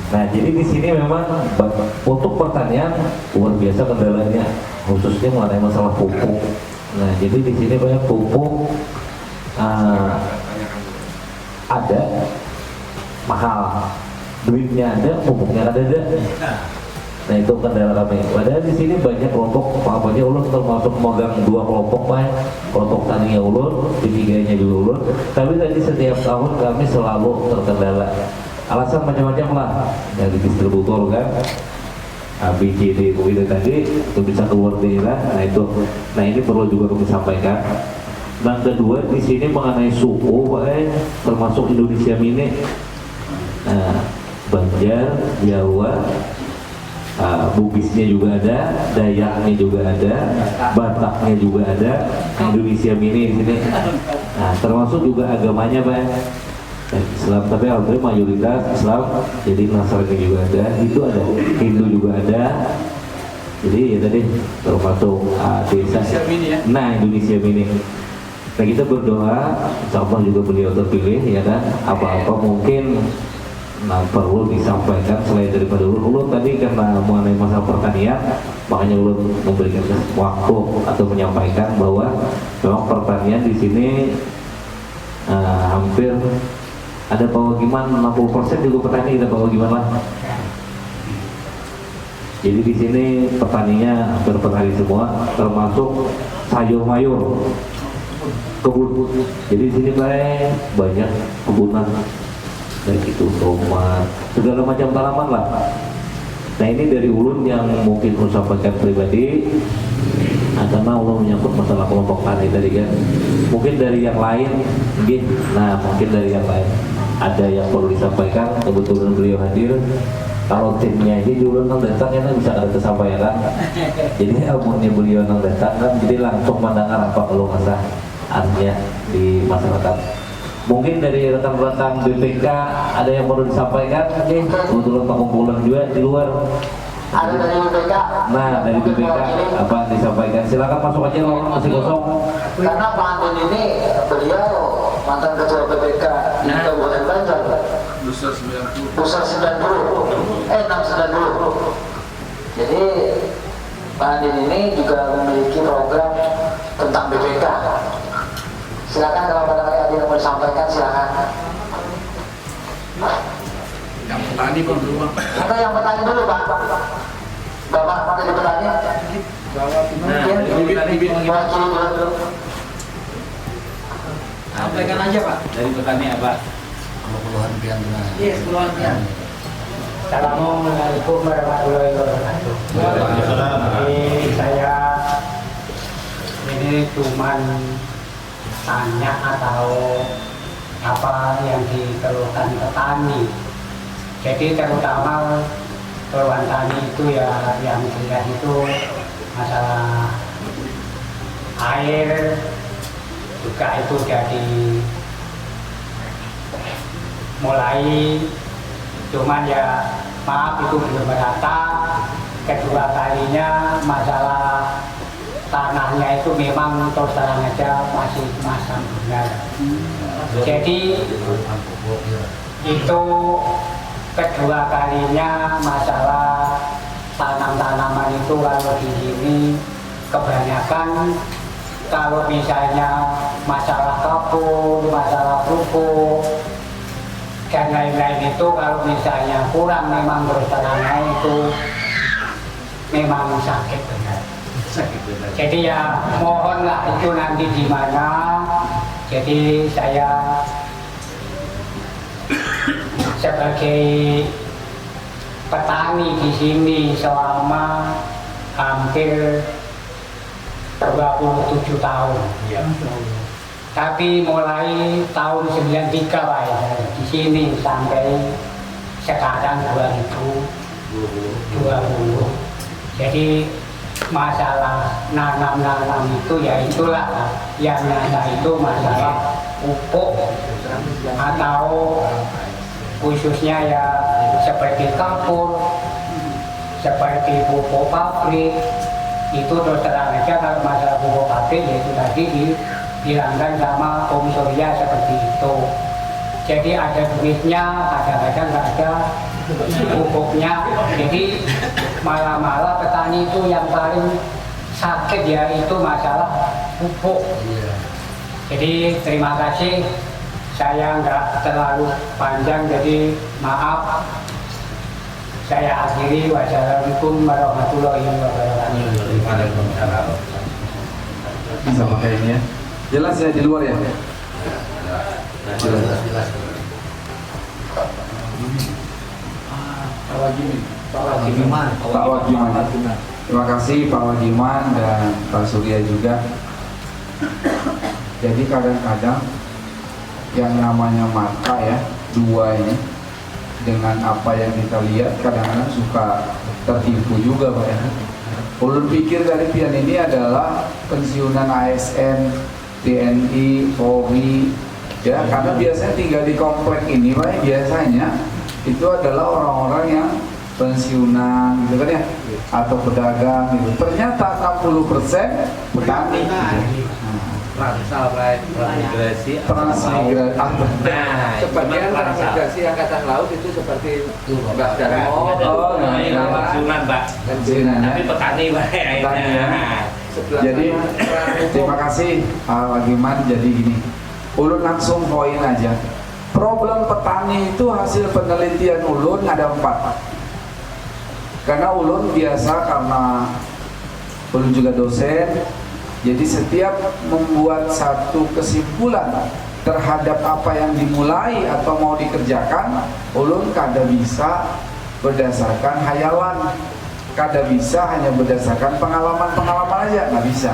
Nah, jadi di sini memang untuk pertanian luar biasa kendalanya, khususnya mengenai masalah pupuk. Nah, jadi di sini banyak pupuk ada mahal, duitnya ada, pupuknya ada. Nah, itu kendala kami. Padahal di sini banyak kelompok, apa-apanya ulun termasuk megang 2 kelompok Pak, kelompok taninya ulun, tiga-tiganya juga ulun. Tapi tadi setiap tahun kami selalu terkendala. Alasan macam-macam lah, dari distributor kan, B, C, D, itu tadi itu bisa keluar daerah. Nah ini perlu juga kami sampaikan. Dan kedua di sini mengenai suku Pak, termasuk Indonesia Mini, Banjar, Jawa, Bugisnya juga ada, Dayaknya juga ada, Bataknya juga ada, Indonesia Mini di sini. Nah, termasuk juga agamanya Pak, Islam, tapi alhamdulillah mayoritas Islam, jadi Nasrani juga ada, itu ada, Hindu juga ada. Jadi ya tadi termasuk desa. Nah, Indonesia Mini. Nah, kita berdoa, insya Allah juga beliau terpilih ya kan. Apa-apa mungkin perlu disampaikan selain daripada ulun tadi karena mengenai masalah pertanian, makanya ulun memberikan waktu atau menyampaikan bahwa memang pertanian di sini hampir ada pemukiman 60% juga petani, ada pemukiman lah. Jadi di sini petaninya hampir petani semua, termasuk sayur mayur, kebun. Jadi di sini banyak kebunan, baik itu tomat, segala macam tanaman lah. Nah, ini dari ulun yang mungkin ulun sampaikan pribadi. Nah, karena Allah menyangkut masalah kelompok tani tadi kan, mungkin dari yang lain, mungkin dari yang lain ada yang perlu disampaikan. Kebetulan beliau hadir. Kalau timnya ini dulu nang datang kan bisa ada kesampaian. Jadi ilmunya beliau nang datang kan, jadi langsung mendengar apa kalau masa artinya di masyarakat. Mungkin dari rekan-rekan BPK ada yang perlu disampaikan, kebetulan pengumpulan juga di luar. Ada dari BPK. Nah, dari BPK apa disampaikan? Silakan masuk aja kalau masih kosong. Karena Pak Andin ini beliau mantan ketua BPK di Kabupaten Banjar. Pusat 90. 690. Jadi Pak Andin ini juga memiliki program tentang BPK. Silakan kalau ada yang mau disampaikan, silakan. Yang petani Pak dulu Pak. Ada yang petani dulu Pak. Bapak dari petani. Bibit. Sampaikan aja Pak. Dari petani apa? Puluhan pian. Iya, puluhan pian. Assalamualaikum warahmatullahi wabarakatuh. Jadi saya ini cuman tanya atau apa yang dikeluhkan petani. Jadi terutama keluhan tani itu ya yang jelas itu masalah air juga itu jadi mulai, cuman ya maaf itu belum merata. Kedua kalinya masalah tanahnya itu memang terus terang aja masih masam benar. Jadi itu kedua kalinya masalah tanam-tanaman itu kalau di sini kebanyakan kalau misalnya masalah kebun, masalah pupuk dan lain-lain itu kalau misalnya kurang memang terus terangnya itu memang sakit benar. Jadi ya mohonlah itu nanti di mana. Jadi saya sebagai petani di sini selama hampir 27 tahun. Ya. Tapi mulai tahun 93 Pak ya, di sini sampai sekarang 2020. Jadi masalah nanam itu ya itulah yang nyata itu masalah pupuk atau khususnya ya seperti kapur, seperti pupuk pabrik itu terus terang aja kalau masalah pupuk pabrik yaitu tadi dihilangkan sama Om Surya seperti itu. jadi ada duitnya, kadang-kadang nggak ada pupuknya. Jadi malah petani itu yang paling sakit ya itu masalah pupuk. Jadi terima kasih, saya nggak terlalu panjang, jadi maaf. Saya akhiri, wassalamualaikum warahmatullahi wabarakatuh. Waalaikumsalam. Bisa pakai ini ya. Jelas ya di luar ya. Jelas. Pak Wagiman. Pak Wagiman. Terima kasih Pak Wagiman dan Pak Surya juga. Jadi kadang-kadang yang namanya mata ya, dua ini dengan apa yang kita lihat kadang-kadang suka tertipu juga Pak ya. Ulun pikir dari pian ini adalah pensiunan ASN, TNI, Polri, ya karena biasanya tinggal di komplek ini Pak, biasanya itu adalah orang-orang yang pensiunan gitu kan ya, atau pedagang gitu. Ternyata 60% petani. Transmigrasi. Transmigrasi. Nah, Sebagian transmigrasi angkatan laut itu seperti Mbak Darmo, pensiunan Pak. Pensiunan, ya. Tapi petani Pak. Petani, ya. sebelah Jadi terima kasih Pak Wagiman. Jadi gini, ulun langsung poin aja. Problem petani itu hasil penelitian ulun ada 4. Karena ulun biasa, karena ulun juga dosen, jadi setiap membuat satu kesimpulan terhadap apa yang dimulai atau mau dikerjakan, ulun kada bisa berdasarkan hayalan, kada bisa hanya berdasarkan pengalaman-pengalaman aja, nggak bisa.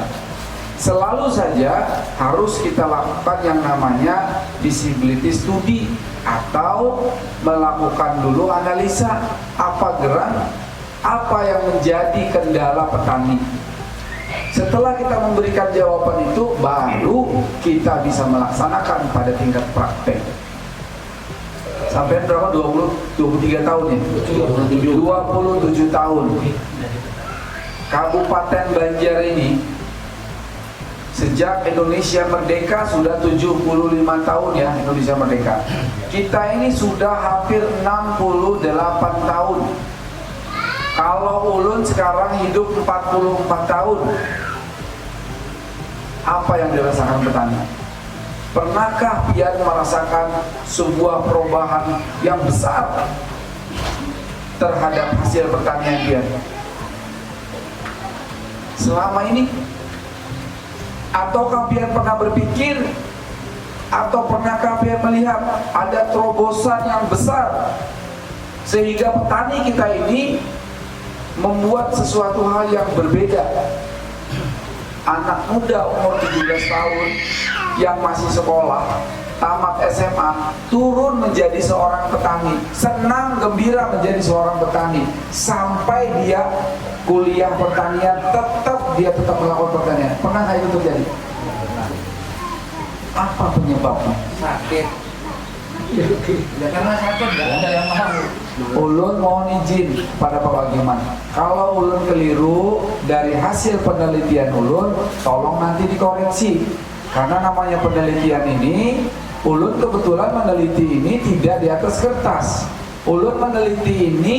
Selalu saja harus kita lakukan yang namanya visibility study atau melakukan dulu analisa apa gerak, apa yang menjadi kendala petani. Setelah kita memberikan jawaban itu, baru kita bisa melaksanakan pada tingkat praktek. Sampai berapa? 23 tahun ya? 27 tahun. Kabupaten Banjar ini sejak Indonesia merdeka sudah 75 tahun ya, Indonesia merdeka. Kita ini sudah hampir 68 tahun. Kalau ulun sekarang hidup 44 tahun, apa yang dirasakan petani? Pernahkah pian merasakan sebuah perubahan yang besar terhadap hasil pertanian pian selama ini? Ataukah pian pernah berpikir, atau pernahkah pian melihat ada terobosan yang besar sehingga petani kita ini membuat sesuatu hal yang berbeda? Anak muda umur 17 tahun yang masih sekolah, tamat SMA, turun menjadi seorang petani, senang gembira menjadi seorang petani, sampai dia kuliah pertanian, dia tetap melakukan pertanian. Pernah nggak itu terjadi? Apa penyebabnya? sakit. Ya karena sakit nggak ada yang mau. Ulun mohon izin pada Pak Wagiman, kalau ulun keliru dari hasil penelitian ulun, tolong nanti dikoreksi. Karena namanya penelitian ini, ulun kebetulan meneliti ini tidak di atas kertas. Ulun meneliti ini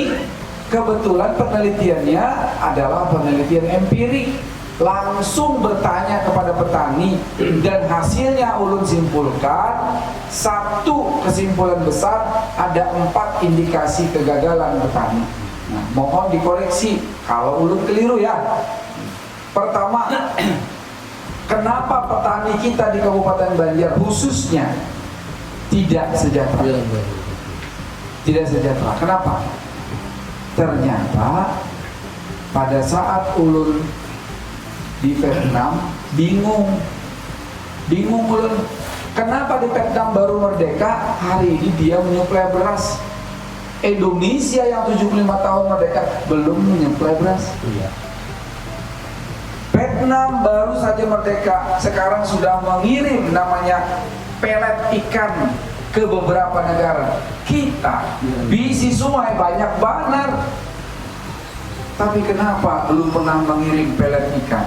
kebetulan penelitiannya adalah penelitian empirik, langsung bertanya kepada petani, dan hasilnya ulun simpulkan satu kesimpulan besar, ada 4 indikasi kegagalan petani. Nah, mohon dikoreksi kalau ulun keliru ya. Pertama, kenapa petani kita di Kabupaten Banjar khususnya tidak sejahtera? Tidak sejahtera. Kenapa? Ternyata pada saat ulun di Vietnam bingung ulun, kenapa di Vietnam baru merdeka, hari ini dia menyuplai beras. Indonesia yang 75 tahun merdeka belum menyuplai beras. Vietnam baru saja merdeka, sekarang sudah mengirim namanya pelet ikan ke beberapa negara. Kita bisi sungai banyak banar, tapi kenapa belum pernah mengirim pelet ikan?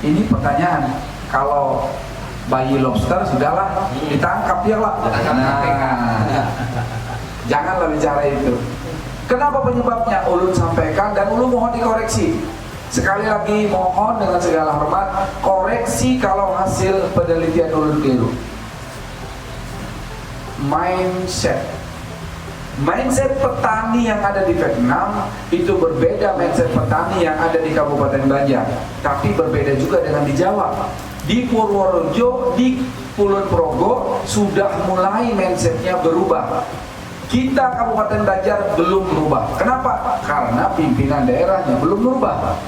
Ini pertanyaan. Kalau bayi lobster sudahlah ditangkap ya lah. Janganlah bicara itu. Kenapa penyebabnya? Ulun sampaikan dan ulun mohon dikoreksi. Sekali lagi mohon dengan segala hormat, koreksi kalau hasil penelitian ulun keliru. Mindset petani yang ada di Vietnam itu berbeda mindset petani yang ada di Kabupaten Banjar, tapi berbeda juga dengan di Jawa. Di Purworejo, di Kulon Progo sudah mulai mindsetnya berubah. Kita Kabupaten Banjar belum berubah. Kenapa? Karena pimpinan daerahnya belum berubah.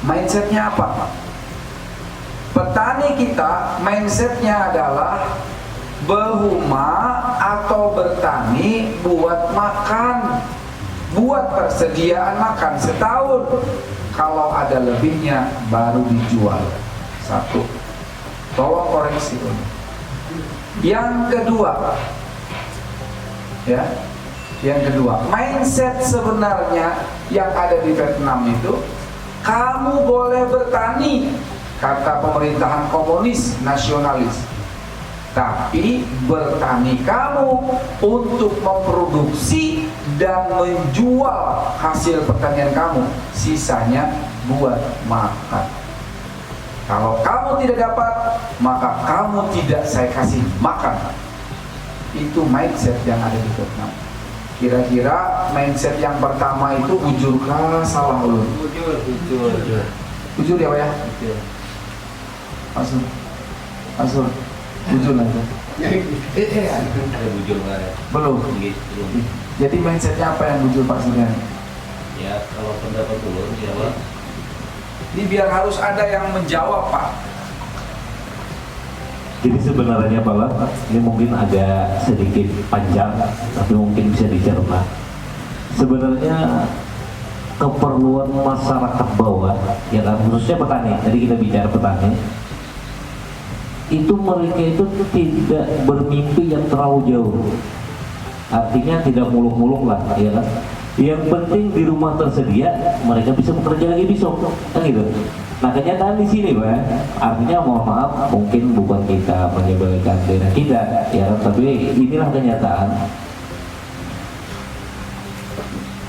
Mindsetnya apa? Petani kita mindsetnya adalah behuma atau bertani buat makan, buat persediaan makan setahun. Kalau ada lebihnya baru dijual. Satu, tolong koreksi. Yang kedua, yang kedua, mindset sebenarnya yang ada di Vietnam itu, kamu boleh bertani, kata pemerintahan komunis nasionalis, tapi bertani kamu untuk memproduksi dan menjual hasil pertanian kamu, sisanya buat makan. Kalau kamu tidak dapat, maka kamu tidak saya kasih makan. Itu mindset yang ada di Vietnam. Kira-kira mindset yang pertama itu bujurkah salah ulun? Bujur ya Pak ya? Masuk. Bujur nanti. Ada bujur bareng. Belum. Jadi mindsetnya apa yang bujur Pak Suryan? Ya kalau pendapat ulun jawab. Ini biar harus ada yang menjawab Pak. Jadi sebenarnya Pak Lah, ini mungkin agak sedikit panjang, tapi mungkin bisa dicerna. Sebenarnya keperluan masyarakat bawah, ya kan, khususnya petani. Tadi kita bicara petani, itu mereka itu tidak bermimpi yang terlalu jauh. Artinya tidak muluk-muluk lah, ya kan. Yang penting di rumah tersedia, mereka bisa bekerja lagi besok, kan gitu. Nah kenyataan di sini Pak, artinya mohon maaf mungkin bukan kita menyebalkan daerah kita, ya, tapi inilah kenyataan.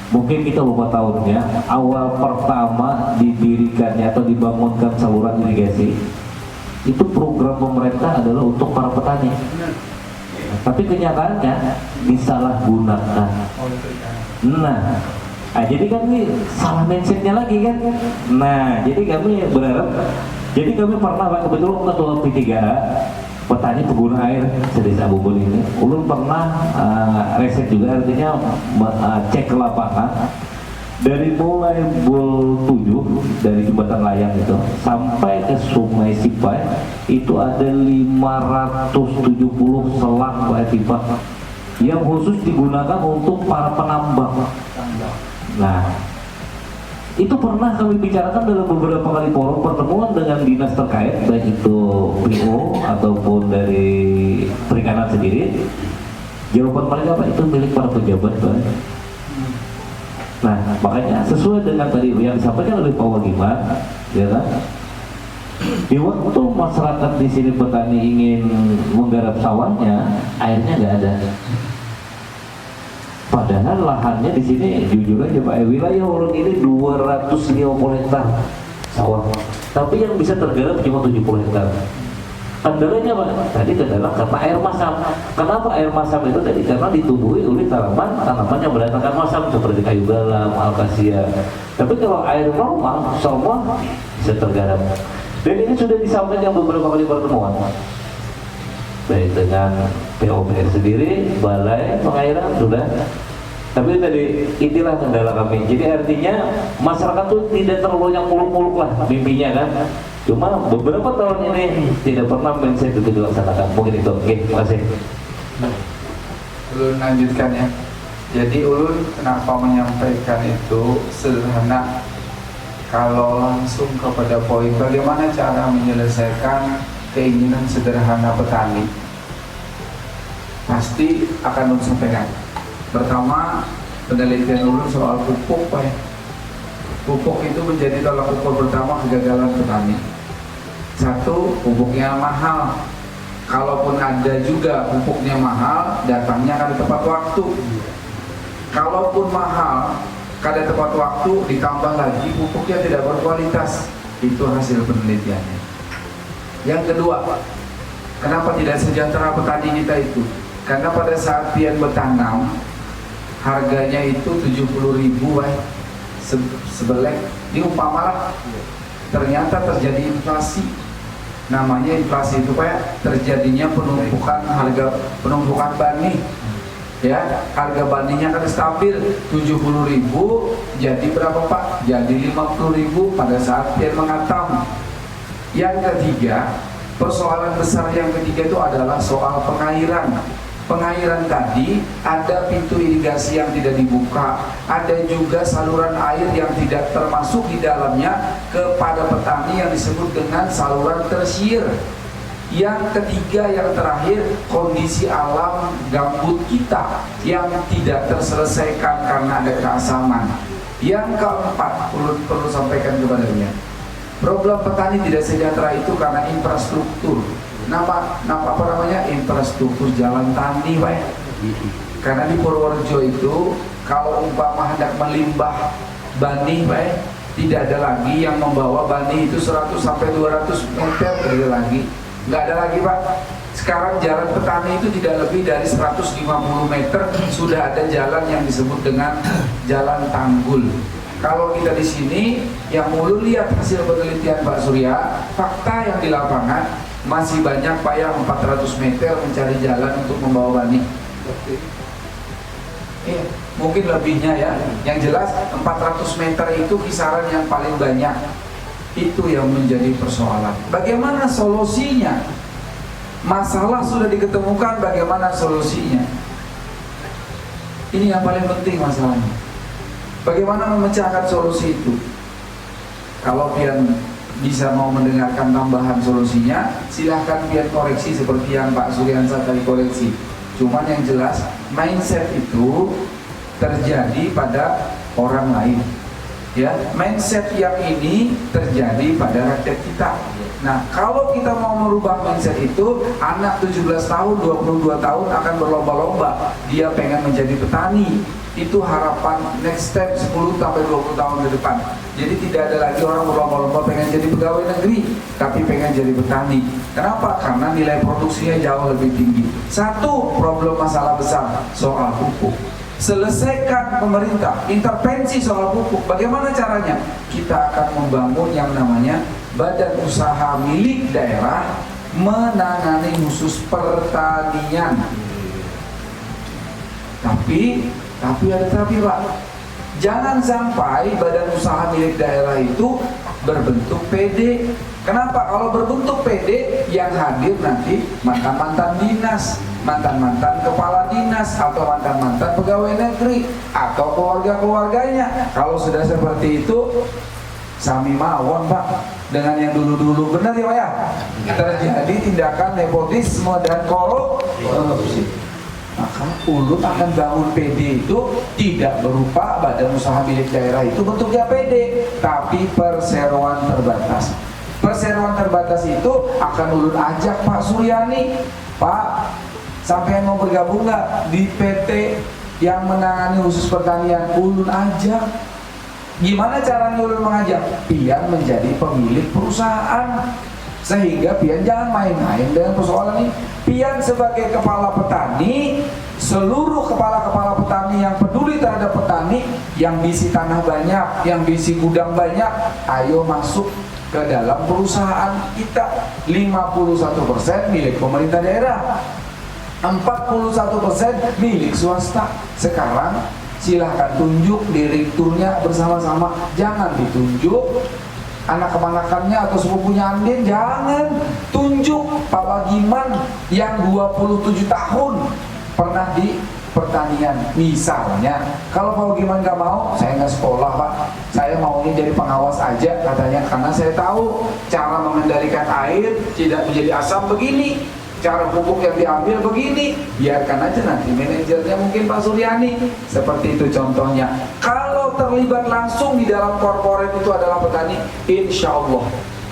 Mungkin kita lupa tahunnya, awal pertama didirikannya atau dibangunkan saluran irigasi, itu program pemerintah adalah untuk para petani. Tapi kenyataannya disalahgunakan. Nah, jadi kan ini salah mindsetnya lagi kan. Nah, jadi kami berharap, jadi kami pernah Pak, kebetulan ketua P3A petani pengguna air sedesa Bubun ini, ulun pernah riset juga, artinya cek ke lapangan dari mulai Bul 7 dari jembatan layang itu sampai ke Sungai Sipai itu ada 570 selang pipa yang khusus digunakan untuk para penambang. Nah, itu pernah kami bicarakan dalam beberapa kali forum pertemuan dengan dinas terkait, baik itu PO ataupun dari perikanan sendiri. Jawaban mereka Pak, itu milik para pejabat Pak. Nah, makanya sesuai dengan tadi yang disampaikan oleh Pak Wagiman, ya kan? Di waktu masyarakat di sini petani ingin menggarap sawahnya, airnya nggak ada. Padahal lahannya di sini jujur aja Pak, wilayah ulun ini 250 hektar sawah, tapi yang bisa tergarap cuma 70 hektar. Kendalanya Pak, tadi adalah karena air masam. Kenapa air masam itu tadi? Karena ditumbuhi oleh tanaman yang mendatangkan masam seperti kayu galam, akasia. Tapi kalau air normal, semua bisa tergarap. Dan ini sudah disampaikan beberapa kali pertemuan, baik dengan POPR sendiri, balai pengairan sudah. Tapi tadi inilah kendala kami. Jadi artinya masyarakat itu tidak terlalu yang muluk-muluk lah mimpinya kan. Cuma beberapa tahun ini tidak pernah mindset itu dilaksanakan. Mungkin itu. Oke, terima kasih. Ulun lanjutkan ya. Jadi ulun kenapa menyampaikan itu sederhana. Kalau langsung kepada poin bagaimana cara menyelesaikan keinginan sederhana petani, pasti akan ulun sampaikan. Pertama, penelitian ulun soal pupuk Pak. Pupuk itu menjadi tolak ukur pertama kegagalan petani. Satu, pupuknya mahal. Kalaupun ada juga pupuknya mahal, datangnya kada tepat waktu. Kalaupun mahal, kada tepat waktu, ditambah lagi pupuknya tidak berkualitas. Itu hasil penelitiannya. Yang kedua, kenapa tidak sejahtera petani kita itu? Karena pada saat pian bertanam, harganya itu 70.000 sebelek. Ini umpamalah ternyata terjadi inflasi. Namanya inflasi itu Pak, terjadinya penumpukan penumpukan bani. Ya, harga baninya kan stabil 70.000, jadi berapa Pak? Jadi 50.000 pada saat dia mengatam. Yang ketiga, persoalan besar yang ketiga itu adalah soal pengairan. Pengairan tadi ada pintu irigasi yang tidak dibuka, ada juga saluran air yang tidak termasuk di dalamnya kepada petani yang disebut dengan saluran tersier. Yang ketiga, yang terakhir, kondisi alam gambut kita yang tidak terselesaikan karena ada keasaman. Yang keempat, perlu sampaikan kepadanya, problem petani tidak sejahtera itu karena infrastruktur. Apa namanya, infrastruktur jalan tani Pak. Karena di Purworejo itu kalau umpama hendak melimbah bani Pak, tidak ada lagi yang membawa bani itu 100 sampai 200 meter, tidak ada lagi. Nggak ada lagi Pak. Sekarang jalan petani itu tidak lebih dari 150 meter sudah ada jalan yang disebut dengan jalan tanggul. Kalau kita di sini yang mulu lihat hasil penelitian Pak Surya, fakta yang di lapangan masih banyak Pak yang 400 meter mencari jalan untuk membawa bani. Mungkin lebihnya ya. Yang jelas 400 meter itu kisaran yang paling banyak. Itu yang menjadi persoalan. Bagaimana solusinya? Masalah sudah diketemukan, bagaimana solusinya? Ini yang paling penting masalahnya. Bagaimana memecahkan solusi itu? Kalau pian bisa mau mendengarkan tambahan solusinya, silahkan pian koreksi seperti yang Pak Suryansa tadi koreksi. Cuman yang jelas mindset itu terjadi pada orang lain. Ya, mindset yang ini terjadi pada rakyat kita. Nah, kalau kita mau merubah mindset itu, anak 17 tahun, 22 tahun akan berlomba-lomba. Dia pengen menjadi petani. Itu harapan next step 10 sampai 20 tahun ke depan. Jadi tidak ada lagi orang berlomba-lomba pengen jadi pegawai negeri, tapi pengen jadi petani. Kenapa? Karena nilai produksinya jauh lebih tinggi. Satu problem masalah besar soal pupuk. Selesaikan pemerintah intervensi soal pupuk. Bagaimana caranya? Kita akan membangun yang namanya badan usaha milik daerah menangani khusus pertanian. Tapi ada tapi Pak, jangan sampai badan usaha milik daerah itu berbentuk PD. Kenapa? Kalau berbentuk PD, yang hadir nanti mantan-mantan dinas, mantan-mantan kepala dinas, atau mantan-mantan pegawai negeri, atau keluarga-keluarganya. Kalau sudah seperti itu, sami mawon Pak dengan yang dulu-dulu, benar ya Pak ya? Terjadi tindakan nepotisme dan korupsi. Maka Ulut akan bangun PD itu tidak berupa badan usaha milik daerah itu bentuknya PD, tapi perseroan terbatas. Perseroan terbatas itu akan Ulut ajak Pak Suryani, Pak, sampai mau bergabung nggak di PT yang menangani khusus pertanian? Ulun ajak. Gimana caranya Ulun mengajak? Pian menjadi pemilik perusahaan, sehingga pian jangan main-main dengan persoalan ini. Pian sebagai kepala petani, seluruh kepala-kepala petani yang peduli terhadap petani, yang bisi tanah banyak, yang bisi gudang banyak, ayo masuk ke dalam perusahaan kita. 51% milik pemerintah daerah, 41% milik swasta. Sekarang silahkan tunjuk direkturnya bersama-sama. Jangan ditunjuk anak kepanakannya atau sepupunya Andin, jangan tunjuk Pak Bagiman yang 27 tahun pernah di pertanian misalnya. Kalau Pak Bagiman gak mau, saya nggak sekolah Pak, saya maunya jadi pengawas aja katanya, karena saya tahu cara mengendalikan air tidak menjadi asam begini, cara pupuk yang diambil begini, biarkan aja nanti manajernya mungkin Pak Suryani. Seperti itu contohnya. Kalau terlibat langsung di dalam korporat itu adalah petani, insya Allah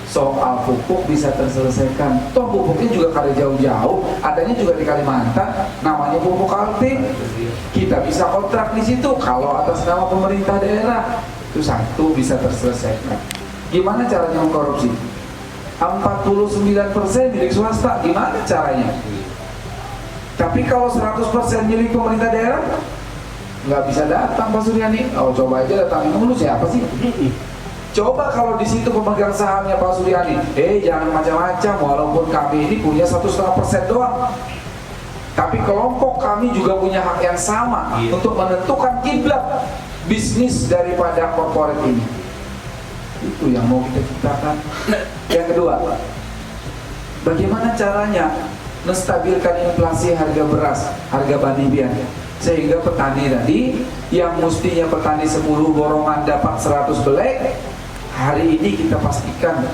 soal pupuk bisa terselesaikan. Toh pupuknya juga kada jauh-jauh, adanya juga di Kalimantan, namanya pupuk Altim. Kita bisa kontrak di situ kalau atas nama pemerintah daerah. Itu satu bisa terselesaikan. Gimana caranya mengkorupsi? 49% milik swasta, gimana caranya? Tapi kalau 100% milik pemerintah daerah, nggak bisa datang Pak Suryani. Oh, coba aja datangin dulu, siapa sih? Coba kalau di situ pemegang sahamnya Pak Suryani, jangan macam-macam, walaupun kami ini punya 1,5% doang, tapi kelompok kami juga punya hak yang sama untuk menentukan kiblat bisnis daripada korporat ini. Itu yang mau kita ciptakan. Yang kedua, bagaimana caranya menstabilkan inflasi harga beras, harga banibian, sehingga petani tadi yang mestinya petani 10 borongan dapat 100 belek, hari ini kita pastikan,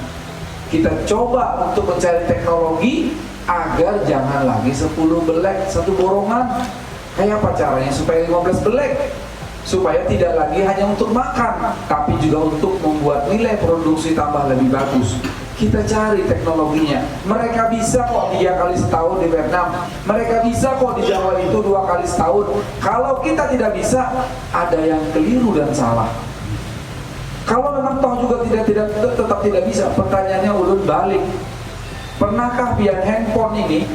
kita coba untuk mencari teknologi agar jangan lagi 10 belek satu borongan. Kayak apa caranya supaya 15 belek? Supaya tidak lagi hanya untuk makan, tapi juga untuk membuat nilai produksi tambah lebih bagus. Kita cari teknologinya. Mereka bisa kok 3 kali setahun di Vietnam, mereka bisa kok di Jawa itu 2 kali setahun. Kalau kita tidak bisa, ada yang keliru dan salah. Kalau memang toh juga tetap tidak bisa, pertanyaannya ulun balik. Pernahkah biar handphone ini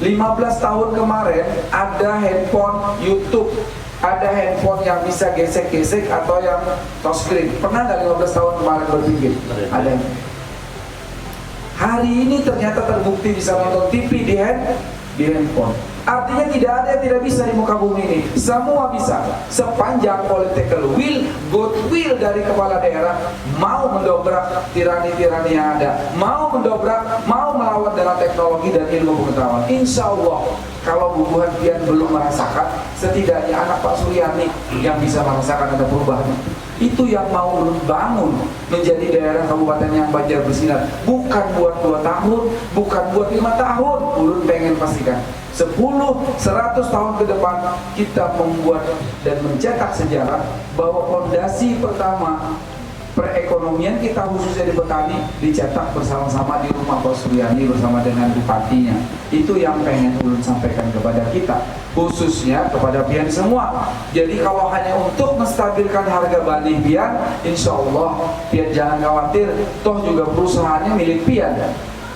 15 tahun kemarin ada handphone YouTube, ada handphone yang bisa gesek-gesek atau yang touchscreen? Pernah nggak 15 tahun kemarin berpikir? Ada. Hari ini ternyata terbukti bisa nonton TV di handphone. Artinya tidak ada yang tidak bisa di muka bumi ini. Semua bisa, sepanjang political will, goodwill dari kepala daerah mau mendobrak tirani-tirani yang ada, mau mendobrak, mau melawan dengan teknologi dan ilmu pengetahuan. Insya Allah, kalau Bu Buhantian belum merasakan, setidaknya anak Pak Suryani yang bisa merasakan ada perubahan. Itu yang mau bangun menjadi daerah kabupaten yang Banjar bersinar. Bukan buat 2 tahun, bukan buat 5 tahun. Ulun pengen pastikan 10, 100 tahun ke depan kita membuat dan mencetak sejarah bahwa fondasi pertama perekonomian kita khususnya di petani dicetak bersama-sama di rumah Pak Suryani bersama dengan bupatinya. Itu yang pengen ulun sampaikan kepada kita, khususnya kepada pian semua. Jadi kalau hanya untuk menstabilkan harga benih pian, insya Allah pian jangan khawatir, toh juga perusahaannya milik pian,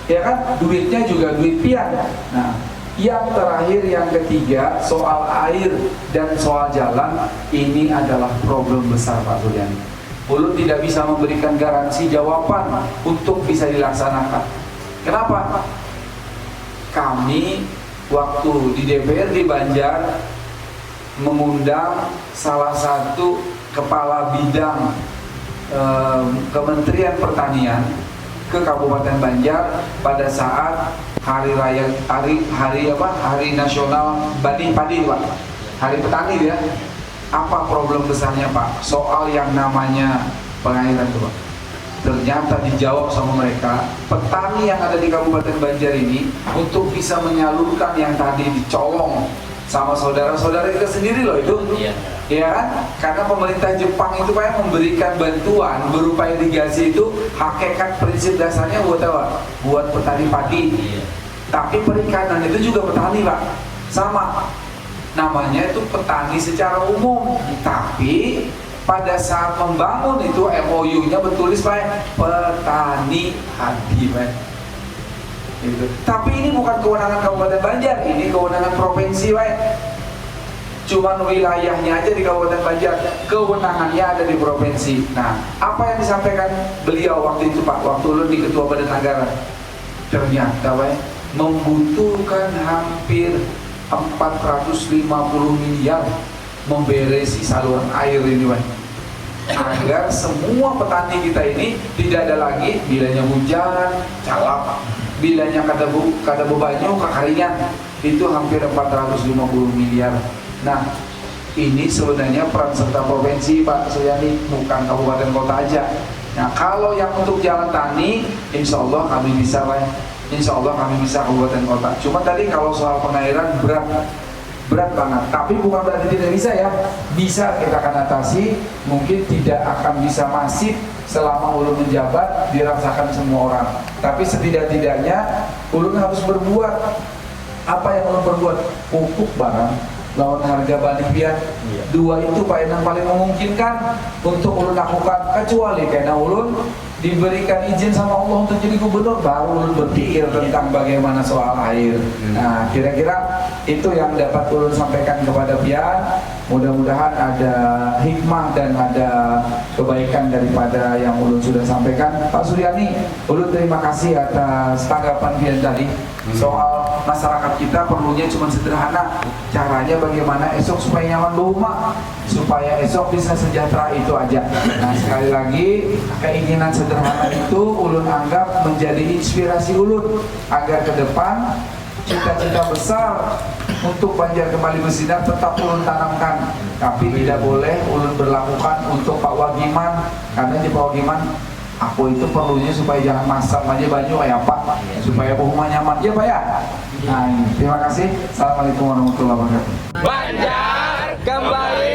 ya kan, duitnya juga duit pian. Nah, yang terakhir, yang ketiga, soal air dan soal jalan, ini adalah problem besar Pak Suryani. Ulun tidak bisa memberikan garansi jawaban untuk bisa dilaksanakan. Kenapa? Kami waktu di DPR di Banjar mengundang salah satu kepala bidang Kementerian Pertanian ke Kabupaten Banjar pada saat hari raya hari nasional padi Pak, hari petani ya. Apa problem besarnya Pak? Soal yang namanya pengairan itu Pak. Ternyata dijawab sama mereka, petani yang ada di Kabupaten Banjar ini untuk bisa menyalurkan yang tadi dicolong sama saudara-saudara kita sendiri loh itu. Ya kan? Karena pemerintah Jepang itu Pak memberikan bantuan berupa irigasi itu, hakikat prinsip dasarnya buat apa? Buat petani padi. Tapi perikanan itu juga petani Pak. Sama. Namanya itu petani secara umum, tapi pada saat membangun itu MOU-nya bertulis Pak, petani padi Pak. Gitu. Tapi ini bukan kewenangan Kabupaten Banjar, ini kewenangan provinsi Pak. Cuman wilayahnya aja di Kabupaten Banjar, kewenangannya ada di provinsi. Nah, apa yang disampaikan beliau waktu itu Pak, waktu lu di Ketua Badan Anggaran? Ternyata Pak, membutuhkan hampir 450 miliar memberesi saluran air ini Pak, agar semua petani kita ini tidak ada lagi bilanya hujan calap, bilanya kada bebanyu kekeringan, itu hampir 450 miliar. Nah, ini sebenarnya peran serta provinsi Pak Suryani, bukan kabupaten kota aja. Nah, kalau yang untuk jalan tani, insya Allah kami bisa Pak. Insya Allah kami bisa kabupaten kota. Cuma tadi kalau soal pengairan berat banget. Tapi bukan berarti tidak bisa ya. Bisa kita akan atasi. Mungkin tidak akan bisa masif selama ulun menjabat dirasakan semua orang. Tapi setidak-tidaknya ulun harus berbuat. Apa yang ulun berbuat? Pupuk barang lawan harga balik pian. Dua itu Pak yang paling memungkinkan untuk ulun lakukan, kecuali karena ulun diberikan izin sama Allah untuk jadi gubernur, baru ulun berpikir tentang bagaimana soal air. Nah, kira-kira itu yang dapat ulun sampaikan kepada pian. Mudah-mudahan ada hikmah dan ada kebaikan daripada yang ulun sudah sampaikan. Pak Suryani, ulun terima kasih atas tanggapan pian tadi. Soal masyarakat kita perlunya cuma sederhana. Caranya bagaimana esok supaya nyaman berumah, supaya esok bisa sejahtera, itu aja. Nah, sekali lagi keinginan sederhana itu ulun anggap menjadi inspirasi ulun agar ke depan cita-cita besar untuk Banjar kembali bersinar tetap ulun tanamkan. Tapi tidak boleh ulun berlakukan untuk Pak Wagiman, karena di Pak Wagiman aku itu perlunya supaya jangan masak aja banyu ya Pak, supaya rumah nyaman ya Pak ya. Nah, terima kasih. Assalamualaikum warahmatullahi wabarakatuh. Banjar kembali